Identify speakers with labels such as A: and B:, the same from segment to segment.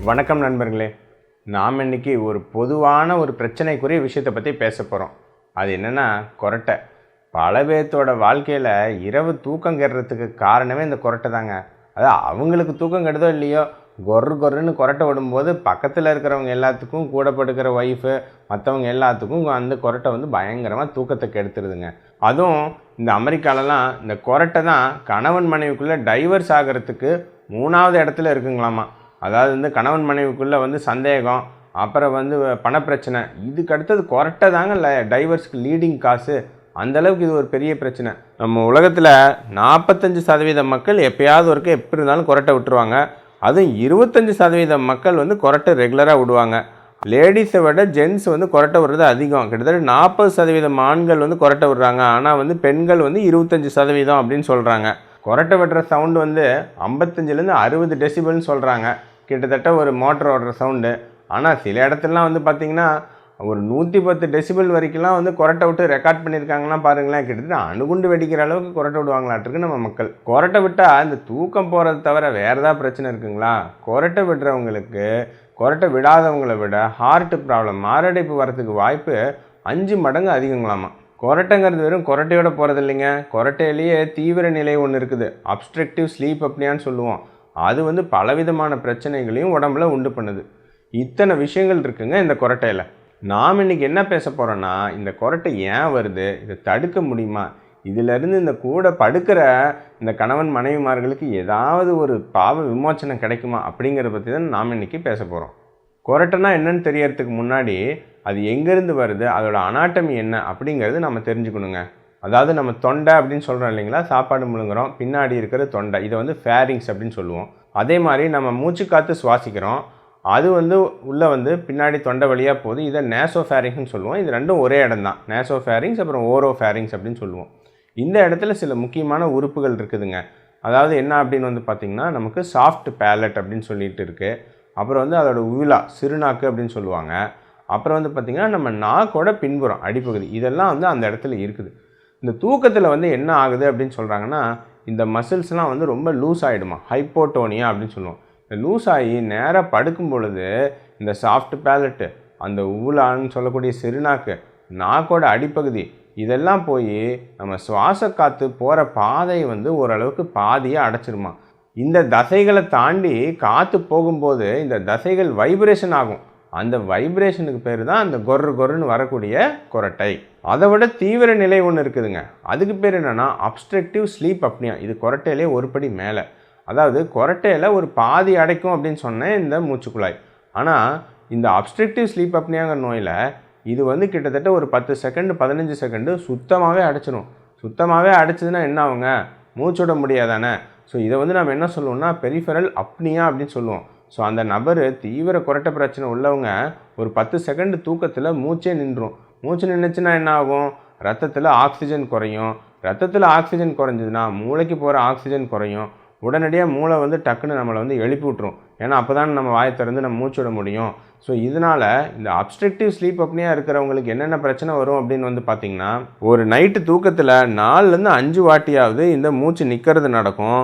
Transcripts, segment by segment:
A: வணக்கம் நண்பர்களே. நாம் இன்றைக்கி ஒரு பொதுவான ஒரு பிரச்சனைக்குரிய விஷயத்தை பற்றி பேச போகிறோம். அது என்னென்னா கொரட்டை. பல பேர்த்தோட வாழ்க்கையில் இரவு தூக்கம் கெடுறதுக்கு காரணமே இந்த கொரட்டை தாங்க. அதாவது அவங்களுக்கு தூக்கம் கெடுதோ இல்லையோ, கொர்ருன்னு கொரட்டை விடும்போது பக்கத்தில் இருக்கிறவங்க எல்லாத்துக்கும், கூட படுக்கிற ஒய்ஃபு மற்றவங்க எல்லாத்துக்கும் அந்த கொரட்டை பயங்கரமாக தூக்கத்தை கெடுத்துருதுங்க. அதுவும் இந்த அமெரிக்காலலாம் இந்த கொரட்டை தான் கணவன் மனைவிக்குள்ளே டைவர்ஸ் ஆகிறதுக்கு 3வது இடத்துல இருக்குங்களாமா. அதாவது கணவன் மனைவிக்குள்ளே சந்தேகம், அப்புறம் பணப்பிரச்சனை, இதுக்கு அடுத்தது கொரட்டை தாங்க டைவர்ஸ்க்கு லீடிங் காசு. அந்தளவுக்கு இது ஒரு பெரிய பிரச்சனை. நம்ம உலகத்தில் 45% மக்கள் எப்போயாவது ஒருக்க எப்படி இருந்தாலும் கொரட்டை விட்டுருவாங்க. அதுவும் 25% மக்கள் கொரட்டை ரெகுலராக விடுவாங்க. லேடிஸை விட ஜென்ஸ் கொரட்டை விடுறது அதிகம். கிட்டத்தட்ட 40% ஆண்கள் கொரட்டை விடுறாங்க. ஆனால் பெண்கள் 25% அப்படின்னு சொல்கிறாங்க. கொரட்டை விடுற சவுண்டு 55லேருந்து 60 டெசிபல்னு சொல்கிறாங்க. கிட்டத்தட்ட ஒரு மோட்டர் ஓடுற சவுண்டு. ஆனால் சில இடத்துலலாம் பார்த்திங்கன்னா ஒரு 110 டெசிபல் வரைக்கும்லாம் கொரட்டை விட்டு ரெக்கார்ட் பண்ணியிருக்காங்கன்னா பாருங்களேன். கிட்டத்தட்ட அணுகுண்டு வெடிக்கிற அளவுக்கு கொரட்டை விடுவாங்களாட்டிருக்கு நம்ம மக்கள். கொரட்டை விட்டால் இந்த தூக்கம் போகிறது தவிர வேறு ஏதாவது பிரச்சனை இருக்குங்களா? கொரட்டை விடுறவங்களுக்கு கொரட்டை விடாதவங்களை விட ஹார்ட் ப்ராப்ளம், மாரடைப்பு வரத்துக்கு வாய்ப்பு 5 மடங்கு அதிகங்களாமா. கொரட்டைங்கிறது வெறும் கொரட்டையோட போகிறது இல்லைங்க. கொரட்டையிலேயே தீவிர நிலை ஒன்று இருக்குது, அப்ஸ்ட்ரக்டிவ் ஸ்லீப் அப்னியான்னு சொல்லுவோம். அது பலவிதமான பிரச்சனைகளையும் உடம்புல உண்டு பண்ணுது. இத்தனை விஷயங்கள் இருக்குங்க இந்த கொரட்டையில். நாம் இன்றைக்கி என்ன பேச போகிறோன்னா, இந்த கொரட்டை ஏன் வருது, இதை தடுக்க முடியுமா, இதிலேருந்து இந்த கூட படுக்கிற இந்த கணவன் மனைவிமார்களுக்கு ஏதாவது ஒரு பாவ விமோச்சனம் கிடைக்குமா அப்படிங்கிறத பற்றி தான் நாம் இன்றைக்கி பேச போகிறோம். கொரட்டைனா என்னன்னு தெரியறதுக்கு முன்னாடி அது எங்கேருந்து வருது, அதோட அனாட்டமி என்ன அப்படிங்கிறது நம்ம தெரிஞ்சுக்கணுங்க. அதாவது நம்ம தொண்டை அப்படின்னு சொல்கிறோம் இல்லைங்களா, சாப்பாடு முழுங்குறோம், பின்னாடி இருக்கிற தொண்டை, இதை ஃபேரிங்ஸ் அப்படின்னு சொல்லுவோம். அதே மாதிரி நம்ம மூச்சு காற்று சுவாசிக்கிறோம், அது உள்ளே பின்னாடி தொண்டை வழியாக போகுது, இதை நேசோ ஃபேரிங்ஸ்னு சொல்லுவோம். இது ரெண்டும் ஒரே இடம் தான், நேசோ ஃபேரிங்ஸ் அப்புறம் ஓரோ ஃபேரிங்ஸ் அப்படின்னு சொல்லுவோம். இந்த இடத்துல சில முக்கியமான உறுப்புகள் இருக்குதுங்க. அதாவது என்ன அப்படின்னு பார்த்திங்கன்னா, நமக்கு சாஃப்ட் பேலட் அப்படின்னு சொல்லிட்டு இருக்குது. அப்புறம் அதோட உவிலா, சிறுநாக்கு அப்படின்னு சொல்லுவாங்க. அப்புறம் பார்த்திங்கன்னா நம்ம நாக்கோட பின்புறம் அடிப்பகுதி, இதெல்லாம் அந்த இடத்துல இருக்குது. இந்த தூக்கத்தில் என்ன ஆகுது அப்படின்னு சொல்கிறாங்கன்னா, இந்த மசில்ஸ்லாம் ரொம்ப லூஸ் ஆகிடுமா, ஹைப்போட்டோனியா அப்படின்னு சொல்லுவோம். இந்த லூஸ் ஆகி நேராக படுக்கும் பொழுது இந்த சாஃப்ட் பேலட்டு, அந்த உவுலான்னு சொல்லக்கூடிய சிறுநாக்கு, நாக்கோட அடிப்பகுதி, இதெல்லாம் போய் நம்ம சுவாச காற்று போகிற பாதையை ஓரளவுக்கு பாதியாக அடைச்சிருமா. இந்த தசைகளை தாண்டி காற்று போகும்போது இந்த தசைகள் வைப்ரேஷன் ஆகும். அந்த வைப்ரேஷனுக்கு பேர் தான் அந்த கொர்ருன்னு வரக்கூடிய கொரட்டை. அதை விட தீவிர நிலை ஒன்று இருக்குதுங்க. அதுக்கு பேர் என்னென்னா அப்ஸ்ட்ரக்டிவ் ஸ்லீப் அப்னியா. இது கொரட்டையிலே ஒரு படி மேலே. அதாவது கொரட்டையில் ஒரு பாதி அடைக்கும் அப்படின்னு சொன்னேன் இந்த மூச்சுக்குழாய். ஆனால் இந்த அப்ஸ்ட்ரக்டிவ் ஸ்லீப் அப்னியாங்கிற நோயில் இது கிட்டத்தட்ட ஒரு 10 செகண்டு 15 செகண்டு சுத்தமாகவே அடைச்சிடும். சுத்தமாகவே அடைச்சதுன்னா என்ன ஆகுங்க, மூச்சுட முடியாதானே. ஸோ இதை நம்ம என்ன சொல்லுவோம்னா பெரிஃபெரல் அப்னியா அப்படின்னு சொல்லுவோம். ஸோ அந்த நபர் தீவிர கொரட்டை பிரச்சனை உள்ளவங்க ஒரு 10 செகண்டு தூக்கத்தில் மூச்சே நின்றும். மூச்சு நின்றுச்சுன்னா என்ன ஆகும், ரத்தத்தில் ஆக்சிஜன் குறையும். ரத்தத்தில் ஆக்சிஜன் குறைஞ்சதுன்னா மூளைக்கு போகிற ஆக்சிஜன் குறையும். உடனடியாக மூளை டக்குன்னு நம்மளை எழுப்பி விட்ரும். ஏன்னா அப்போ தான் நம்ம வாயை திறந்து நம்ம மூச்சு விட முடியும். ஸோ இதனால் இந்த அப்ஸ்ட்ரக்டிவ் ஸ்லீப் அப்னியா இருக்கிறவங்களுக்கு என்னென்ன பிரச்சனை வரும் அப்படின்னு பார்த்திங்கன்னா, ஒரு நைட்டு தூக்கத்தில் 4லேருந்து 5 வாட்டியாவது இந்த மூச்சு நிற்கிறது நடக்கும்.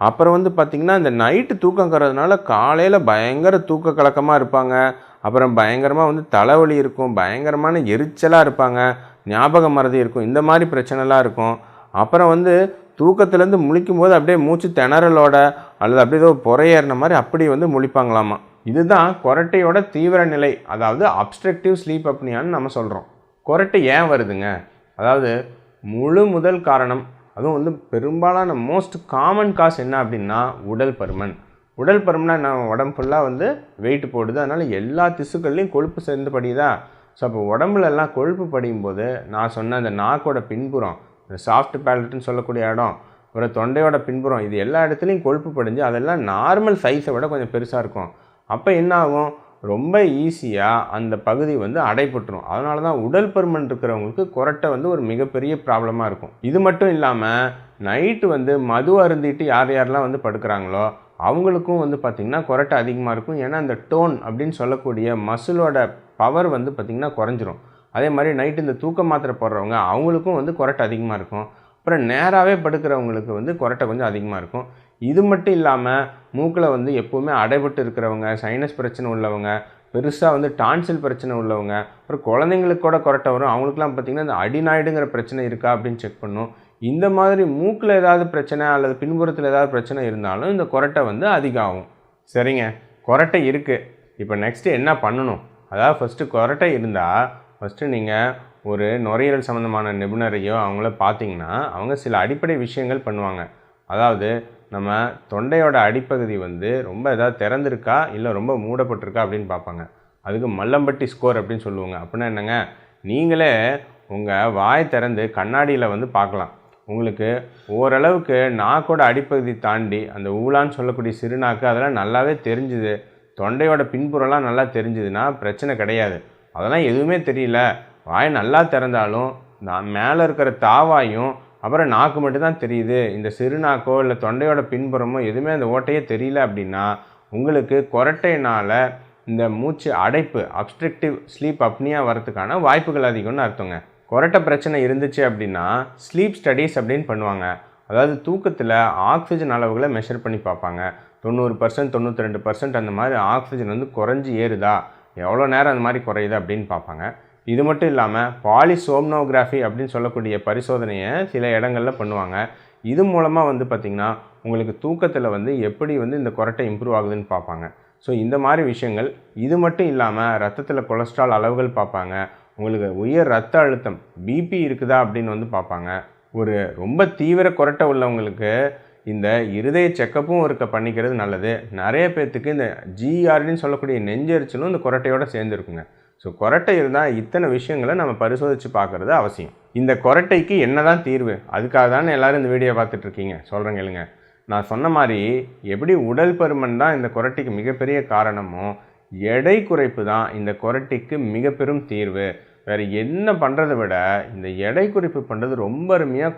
A: அப்புறம் பார்த்திங்கன்னா இந்த நைட்டு தூக்கங்கிறதுனால காலையில் பயங்கர தூக்க கலக்கமாக இருப்பாங்க. அப்புறம் பயங்கரமாக தலைவலி இருக்கும், பயங்கரமான எரிச்சலாக இருப்பாங்க, ஞாபக மறதி இருக்கும், இந்த மாதிரி பிரச்சனைலாம் இருக்கும். அப்புறம் தூக்கத்துலேருந்து முழிக்கும் போது அப்படியே மூச்சு திணறலோட அல்லது அப்படியே ஏதோ புறையேறின மாதிரி அப்படி முழிப்பாங்களாமா. இதுதான் கொரட்டையோட தீவிர நிலை, அதாவது அப்ஸ்ட்ரக்டிவ் ஸ்லீப் அப்னியான்னு நம்ம சொல்கிறோம். கொரட்டை ஏன் வருதுங்க, அதாவது முதல் காரணம், அதுவும் பெரும்பாலான மோஸ்ட் காமன் காஸ் என்ன அப்படின்னா உடல் பருமன். உடல் பருமனா நம்ம உடம்பு ஃபுல்லாக வெயிட் போடுது, அதனால் எல்லா திசுக்கள்லையும் கொழுப்பு சேர்ந்து படியுதா. ஸோ அப்போ உடம்புலலாம் கொழுப்பு படியும் போது நான் சொன்ன அந்த நாக்கோட பின்புறம், இந்த சாஃப்ட் பேலட்னு சொல்லக்கூடிய இடம், ஒரு தொண்டையோட பின்புறம், இது எல்லா இடத்துலையும் கொழுப்பு படிஞ்சு அதெல்லாம் நார்மல் சைஸை விட கொஞ்சம் பெருசாக இருக்கும். அப்போ என்ன ஆகும், ரொம்ப ஈஸியாக அந்த பகுதி அடைபட்டுரும். அதனால தான் உடல் பருமன் இருக்கிறவங்களுக்கு கொரட்டை ஒரு மிகப்பெரிய ப்ராப்ளமாக இருக்கும். இது மட்டும் இல்லாமல் நைட்டு மது அருந்திட்டு யார் யாரெல்லாம் படுக்கிறாங்களோ அவங்களுக்கும் பார்த்திங்கன்னா கொரட்டை அதிகமாக இருக்கும். ஏன்னா அந்த டோன் அப்படின்னு சொல்லக்கூடிய மசிலோட பவர் பார்த்திங்கன்னா குறைஞ்சிரும். அதே மாதிரி நைட்டு இந்த தூக்க மாத்திரை போடுறவங்க அவங்களுக்கும் கொரட்டை அதிகமாக இருக்கும். அப்புறம் நேராகவே படுக்கிறவங்களுக்கு வந்து கொரட்டை கொஞ்சம் அதிகமாக இருக்கும். இது மட்டும் இல்லாமல் மூக்கில் வந்து எப்போவுமே அடைபட்டு இருக்கிறவங்க, சைனஸ் பிரச்சனை உள்ளவங்க, பெருசாக வந்து டான்சில் பிரச்சனை உள்ளவங்க, அப்புறம் குழந்தைங்களுக்கு கூட கொரட்டை வரும். அவங்களுக்குலாம் பார்த்திங்கன்னா இந்த அடிநாய்டுங்கிற பிரச்சனை இருக்கா அப்படின்னு செக் பண்ணணும். இந்த மாதிரி மூக்கில் ஏதாவது பிரச்சனை அல்லது பின்புறத்தில் ஏதாவது பிரச்சனை இருந்தாலும் இந்த கொரட்டை வந்து அதிகம் ஆகும். சரிங்க, கொரட்டை இருக்குது. இப்போ நெக்ஸ்ட்டு என்ன பண்ணணும்? அதாவது ஃபஸ்ட்டு கொரட்டை இருந்தால் ஃபஸ்ட்டு நீங்கள் ஒரு நுரையீரல் சம்மந்தமான நிபுணரையோ அவங்கள பார்த்தீங்கன்னா அவங்க சில அடிப்படை விஷயங்கள் பண்ணுவாங்க. அதாவது நம்ம தொண்டையோட அடிப்பகுதி வந்து ரொம்ப ஏதாவது திறந்துருக்கா இல்லை ரொம்ப மூடப்பட்டிருக்கா அப்படின்னு பார்ப்பாங்க. அதுக்கு மல்லம்பட்டி ஸ்கோர் அப்படின்னு சொல்லுவாங்க. அப்படின்னா என்னங்க, நீங்களே உங்கள் வாய் திறந்து கண்ணாடியில் வந்து பார்க்கலாம். உங்களுக்கு ஓரளவுக்கு நாக்கோட அடிப்பகுதி தாண்டி அந்த ஊலான்னு சொல்லக்கூடிய சிறுநாக்கு அதெல்லாம் நல்லாவே தெரிஞ்சுது, தொண்டையோட பின்புறம்லாம் நல்லா தெரிஞ்சுதுன்னா பிரச்சனை கிடையாது. அதெல்லாம் எதுவுமே தெரியல, வாய் நல்லா திறந்தாலும் மேலே இருக்கிற தாவாயும் அப்புறம் நாக்கு மட்டும்தான் தெரியுது, இந்த சிறுநாக்கோ இல்லை தொண்டையோட பின்புறமோ எதுவுமே அந்த ஓட்டையே தெரியல அப்படின்னா உங்களுக்கு கொரட்டையினால் இந்த மூச்சு அடைப்பு அப்ஸ்ட்ரக்டிவ் ஸ்லீப் அப்னியா வரதுக்கான வாய்ப்புகள் அதிகம்னு அர்த்தங்க. கொரட்டை பிரச்சனை இருந்துச்சு அப்படின்னா ஸ்லீப் ஸ்டடீஸ் அப்படின்னு பண்ணுவாங்க. அதாவது தூக்கத்தில் ஆக்சிஜன் அளவுகளை மெஷர் பண்ணி பார்ப்பாங்க. 90%, 92% அந்த மாதிரி ஆக்சிஜன் வந்து குறைஞ்சி ஏறுதா, எவ்வளோ நேரம் அந்த மாதிரி குறையுது அப்படின்னு பார்ப்பாங்க. இது மட்டும் இல்லாமல் பாலிசோம்னோகிராஃபி அப்படின்னு சொல்லக்கூடிய பரிசோதனையை சில இடங்களில் பண்ணுவாங்க. இது மூலமாக வந்து பார்த்திங்கன்னா உங்களுக்கு தூக்கத்தில் வந்து எப்படி வந்து இந்த கொரட்டை இம்ப்ரூவ் ஆகுதுன்னு பார்ப்பாங்க. ஸோ இந்த மாதிரி விஷயங்கள். இது மட்டும் இல்லாமல் ரத்தத்தில் கொலஸ்ட்ரால் அளவுகள் பார்ப்பாங்க. உங்களுக்கு உயர் ரத்த அழுத்தம் பிபி இருக்குதா அப்படின்னு வந்து பார்ப்பாங்க. ஒரு ரொம்ப தீவிர கொரட்டை உள்ளவங்களுக்கு இந்த இருதய செக்கப்பும் பண்ணிக்கிறது நல்லது. நிறைய பேர்த்துக்கு இந்த ஜிஆர்னு சொல்லக்கூடிய நெஞ்செரிச்சலும் இந்த கொரட்டையோடு சேர்ந்துருக்குங்க. ஸோ கொரட்டை இருந்தால் இத்தனை விஷயங்களை நம்ம பரிசோதித்து பார்க்குறது அவசியம். இந்த கொரட்டைக்கு என்ன தான் தீர்வு? அதுக்காக தானே எல்லோரும் இந்த வீடியோ பார்த்துட்ருக்கீங்க. சொல்கிறேங்க இல்லைங்க, நான் சொன்ன மாதிரி எப்படி உடல் பருமன் தான் இந்த கொரட்டைக்கு மிகப்பெரிய காரணமோ, எடை குறைப்பு தான் இந்த கொரட்டைக்கு மிக பெரும் தீர்வு. வேறு என்ன பண்ணுறதை விட இந்த எடை குறைப்பு பண்ணுறது ரொம்ப அருமையாக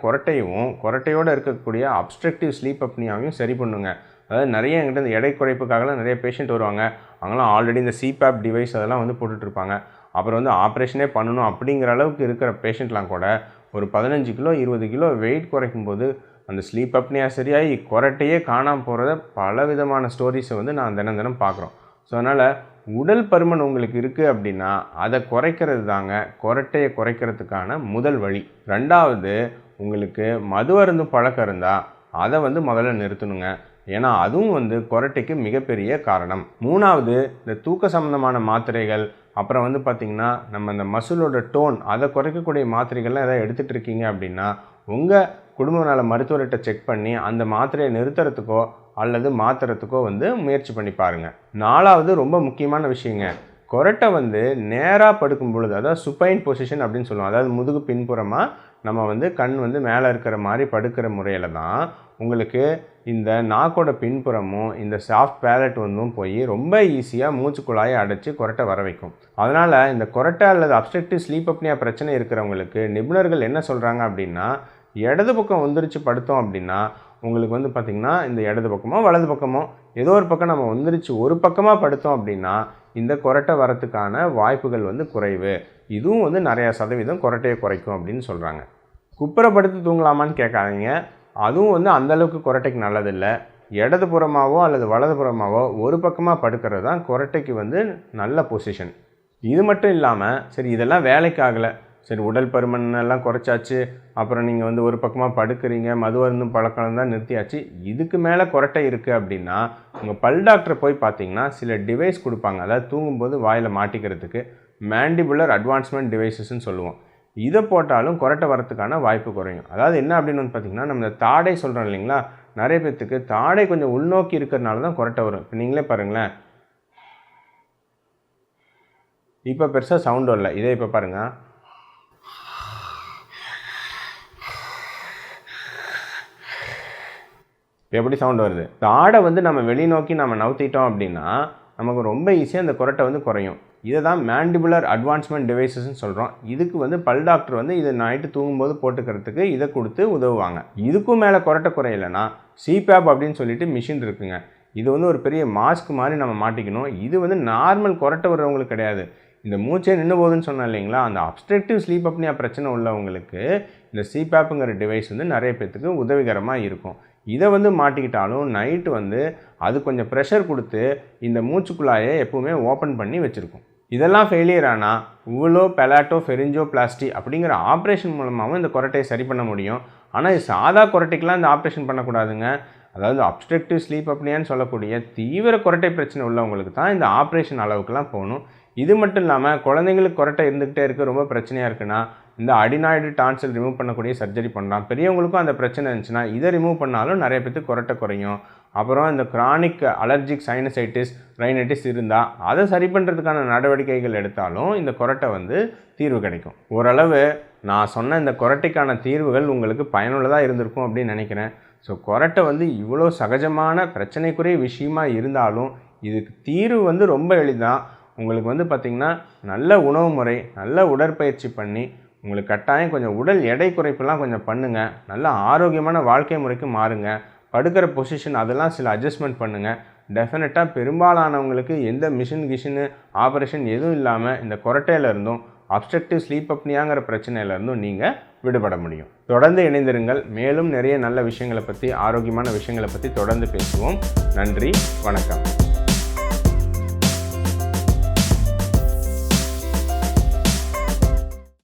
A: கொரட்டையோடு இருக்கக்கூடிய அப்ஸ்ட்ரக்டிவ் ஸ்லீப் அப்னியாவையும் சரி பண்ணுங்க. அதாவது நிறைய என்கிட்ட இந்த எடை குறைப்புக்காகலாம் நிறைய பேஷண்ட் வருவாங்க. அவங்களாம் ஆல்ரெடி இந்த சிபேப் டிவைஸ் அதெல்லாம் வந்து போட்டுட்ருப்பாங்க. அப்புறம் வந்து ஆப்ரேஷனே பண்ணணும் அப்படிங்கிற அளவுக்கு இருக்கிற பேஷண்ட்லாம் கூட ஒரு 15 கிலோ 20 கிலோ வெயிட் குறைக்கும்போது அந்த ஸ்லீப் அப்னியா சரியாகி கொரட்டையே காணாமல் போகிறத பல விதமான ஸ்டோரிஸை வந்து நான் தினம் பார்க்குறோம். ஸோ அதனால் உடல் பருமன் உங்களுக்கு இருக்குது அப்படின்னா அதை குறைக்கிறது தாங்க கொரட்டையை குறைக்கிறதுக்கான முதல் வழி. ரெண்டாவது, உங்களுக்கு மது அருந்தும் பழக்கம் இருந்தால் அதை வந்து முதல்ல நிறுத்தணுங்க. ஏன்னா அதுவும் வந்து கொரட்டைக்கு மிகப்பெரிய காரணம். மூணாவது, இந்த தூக்க சம்பந்தமான மாத்திரைகள், அப்புறம் வந்து பார்த்திங்கன்னா நம்ம இந்த மசிலோட டோன் அதை குறைக்கக்கூடிய மாத்திரைகள்லாம் எதாவது எடுத்துகிட்டு இருக்கீங்க அப்படின்னா உங்கள் குடும்ப நல மருத்துவர்கிட்ட செக் பண்ணி அந்த மாத்திரையை நிறுத்துறதுக்கோ அல்லது மாற்றுறதுக்கோ வந்து முயற்சி பண்ணி பாருங்கள். நாலாவது, ரொம்ப முக்கியமான விஷயங்க, கொரட்டை வந்து நேராக படுக்கும் பொழுது, அதாவது சுப்பைன் பொசிஷன் அப்படின்னு சொல்லுவோம். அதாவது முதுகு பின்புறமாக நம்ம வந்து கண் வந்து மேலே இருக்கிற மாதிரி படுக்கிற முறையில் தான் உங்களுக்கு இந்த நாக்கோட பின்புறமும் இந்த சாஃப்ட் பேலட் வந்தும் போய் ரொம்ப ஈஸியாக மூச்சுக்குழாயை அடைச்சி கொரட்டை வர வைக்கும். அதனால் இந்த கொரட்டை அல்லது அப்ஸ்ட்ரக்டிவ் ஸ்லீப் அப்னியா பிரச்சனை இருக்கிறவங்களுக்கு நிபுணர்கள் என்ன சொல்கிறாங்க அப்படின்னா, இடது பக்கம் வந்துருச்சு படுத்தோம் அப்படின்னா உங்களுக்கு வந்து பார்த்திங்கன்னா இந்த இடது பக்கமோ வலது பக்கமோ ஏதோ ஒரு பக்கம் நம்ம வந்துருச்சு ஒரு பக்கமாக படுத்தோம் அப்படின்னா இந்த கொரட்டை வரத்துக்கான வாய்ப்புகள் வந்து குறைவு. இதுவும் வந்து நிறையா சதவீதம் கொரட்டையை குறைக்கும் அப்படின்னு சொல்கிறாங்க. குப்புறப்படுத்து தூங்கலாமான்னு கேட்காதீங்க, அதுவும் வந்து அந்தளவுக்கு கொரட்டைக்கு நல்லதில்லை. இடது புறமாவோ அல்லது வலது புறமாவோ ஒரு பக்கமாக படுக்கிறது தான் கொரட்டைக்கு வந்து நல்ல பொசிஷன். இது மட்டும் இல்லாமல் சரி இதெல்லாம் வேலைக்கு ஆகலை, சரி உடல் பருமன் எல்லாம் குறைச்சாச்சு, அப்புறம் நீங்கள் வந்து ஒரு பக்கமாக படுக்கிறீங்க, மது அருந்தும் பழக்கம் தான் நிறுத்தியாச்சு, இதுக்கு மேலே கொரட்டை இருக்குது அப்படின்னா உங்கள் பல் டாக்டரை போய் பார்த்தீங்கன்னா சில டிவைஸ் கொடுப்பாங்க. அதாவது தூங்கும்போது வாயில் மாட்டிக்கிறதுக்கு மேண்டிபுலர் அட்வான்ஸ்மெண்ட் டிவைசஸ்ன்னு சொல்லுவோம். இதை போட்டாலும் கொரட்டை வரத்துக்கான வாய்ப்பு குறையும். அதாவது என்ன அப்படின்னு வந்து பார்த்திங்கன்னா நம்ம இந்த தாடை சொல்கிறோம் இல்லைங்களா, நிறைய பேர்த்துக்கு தாடை கொஞ்சம் உள்நோக்கி இருக்கிறதுனால தான் கொரட்டை வரும். இப்போ நீங்களே பாருங்களேன், இப்போ பெருசாக சவுண்டு வரல, இதே இப்போ பாருங்கள், எப்படி சவுண்டு வருது. தாடை வந்து நம்ம வெளிநோக்கி நம்ம நவுத்திட்டோம் அப்படின்னா நமக்கு ரொம்ப ஈஸியாக அந்த கொரட்டை வந்து குறையும். இதை தான் மேண்டிபுலர் அட்வான்ஸ்மெண்ட் டிவைசஸ்ன்னு சொல்கிறோம். இதுக்கு வந்து பல் டாக்டர் வந்து இதை நைட்டு தூங்கும்போது போட்டுக்கிறதுக்கு இதை கொடுத்து உதவுவாங்க. இதுக்கும் மேலே கொரட்டை குறையலைன்னா சிபேப் அப்படின்னு சொல்லிட்டு மிஷின் இருக்குங்க. இது வந்து ஒரு பெரிய மாஸ்க் மாதிரி நம்ம மாட்டிக்கணும். இது வந்து நார்மல் கொரட்டை வர்றவங்களுக்கு கிடையாது. இந்த மூச்சே நின்று போகுதுன்னு சொன்னேன் இல்லைங்களா, அந்த அப்ஸ்ட்ரக்டிவ் ஸ்லீப் அப்னியா பிரச்சனை உள்ளவங்களுக்கு இந்த சிபேப்புங்கிற டிவைஸ் வந்து நிறைய பேர்த்துக்கு உதவிகரமாக இருக்கும். இதை வந்து மாட்டிக்கிட்டாலும் நைட்டு அது கொஞ்சம் ப்ரெஷர் கொடுத்து இந்த மூச்சுக்குள்ளாயே எப்பவுமே ஓப்பன் பண்ணி வச்சுருக்கும். இதெல்லாம் ஃபெயிலியர் ஆனால் உவலோ பெலாட்டோ ஃபெரிஞ்சோபிளாஸ்டி அப்படிங்கிற ஆப்ரேஷன் மூலமாகவும் இந்த குரட்டையை சரி பண்ண முடியும். ஆனால் இது சாதா குரட்டைக்கெலாம் இந்த ஆப்ரேஷன் பண்ணக்கூடாதுங்க. அதாவது அப்ஸ்ட்ரக்டிவ் ஸ்லீப் அப்னியான்னு சொல்லக்கூடிய தீவிர குரட்டை பிரச்சனை உள்ளவங்களுக்கு தான் இந்த ஆப்ரேஷன் அளவுக்குலாம் போகணும். இது மட்டும் இல்லாமல் குழந்தைங்களுக்கு குரட்டை இருந்துக்கிட்டே இருக்க ரொம்ப பிரச்சனையாக இருக்குன்னா இந்த அடினாய்டு டான்சில் ரிமூவ் பண்ணக்கூடிய சர்ஜரி பண்ணலாம். பெரியவங்களுக்கும் அந்த பிரச்சனை இருந்துச்சுன்னா இதை ரிமூவ் பண்ணாலும் நிறைய பேருக்கு குரட்டை குறையும். அப்புறம் இந்த கிரானிக் அலர்ஜிக் சைனசைட்டிஸ் ரைனைட்டிஸ் இருந்தால் அதை சரி பண்ணுறதுக்கான நடவடிக்கைகள் எடுத்தாலும் இந்த குரட்டை தீர்வு கிடைக்கும். ஓரளவு நான் சொன்ன இந்த குரட்டைக்கான தீர்வுகள் உங்களுக்கு பயனுள்ளதாக இருந்திருக்கும் அப்படின்னு நினைக்கிறேன். ஸோ குரட்டை இவ்வளோ சகஜமான பிரச்சனைக்குரிய விஷயமா இருந்தாலும் இதுக்கு தீர்வு ரொம்ப எளிதான். உங்களுக்கு பார்த்திங்கன்னா நல்ல உணவு முறை, நல்ல உடற்பயிற்சி பண்ணி உங்களுக்கு கட்டாயம் கொஞ்சம் உடல் எடை குறைப்பெல்லாம் கொஞ்சம் பண்ணுங்கள். நல்ல ஆரோக்கியமான வாழ்க்கை முறைக்கு மாறுங்க. படுக்கிற பொசிஷன் அதெல்லாம் சில அட்ஜஸ்ட்மெண்ட் பண்ணுங்கள். டெஃபினட்டாக பெரும்பாலானவங்களுக்கு எந்த கிஷினு ஆப்ரேஷன் எதுவும் இல்லாமல் இந்த குரட்டையிலேருந்தும் அப்ஸ்ட்ரக்டிவ் ஸ்லீப் அப்னியாங்கிற பிரச்சனையிலேருந்தும் நீங்கள் விடுபட முடியும். தொடர்ந்து இணைந்திருங்கள். மேலும் நிறைய நல்ல விஷயங்களை பற்றி, ஆரோக்கியமான விஷயங்களை பற்றி தொடர்ந்து பேசுவோம். நன்றி, வணக்கம்.